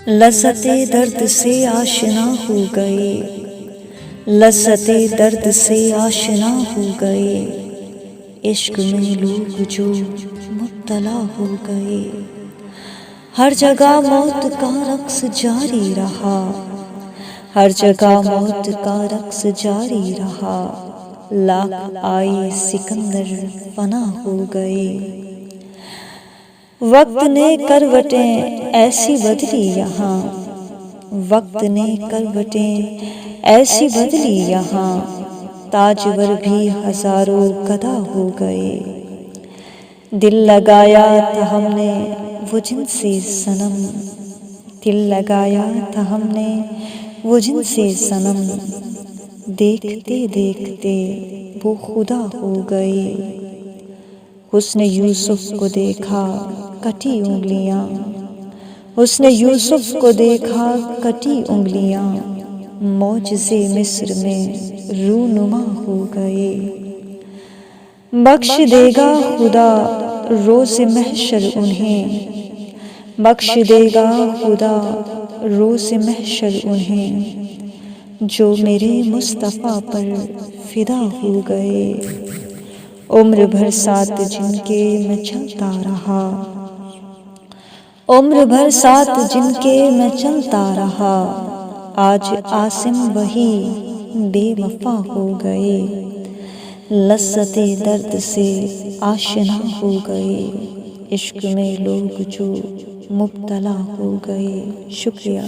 لذت درد سے آشنا ہو گئے، لذت درد سے آشنا ہو گئے، عشق میں لوگ جو مبتلا ہو گئے۔ ہر جگہ موت کا رقص جاری رہا، ہر جگہ موت کا رقص جاری رہا، لاکھ آئے سکندر فنا ہو گئے۔ وقت نے کروٹیں ایسی بدلی یہاں، وقت نے کروٹیں ایسی بدلی یہاں، تاجور بھی ہزاروں گدھا ہو گئے۔ دل لگایا تھا ہم نے وہ جن سے صنم، دل لگایا تھا ہم نے وہ جن سے صنم، دیکھتے دیکھتے وہ خدا ہو گئے۔ حسن یوسف کو دیکھا کٹی انگلیاں، حسن یوسف کو دیکھا کٹی انگلیاں، معجزے مصر میں رونما ہو گئے۔ بخش دے گا خدا روز محشر انہیں، بخش دے گا خدا روز محشر انہیں، جو میرے مصطفیٰ پر فدا ہو گئے۔ عمر بھر ساتھ جن کے میں چلتا رہا، عمر بھر ساتھ جن کے میں چلتا رہا، آج عاصم وہی بے وفا ہو گئے۔ لذت درد سے آشنا ہو گئے، عشق میں لوگ جو مبتلا ہو گئے۔ شکریہ۔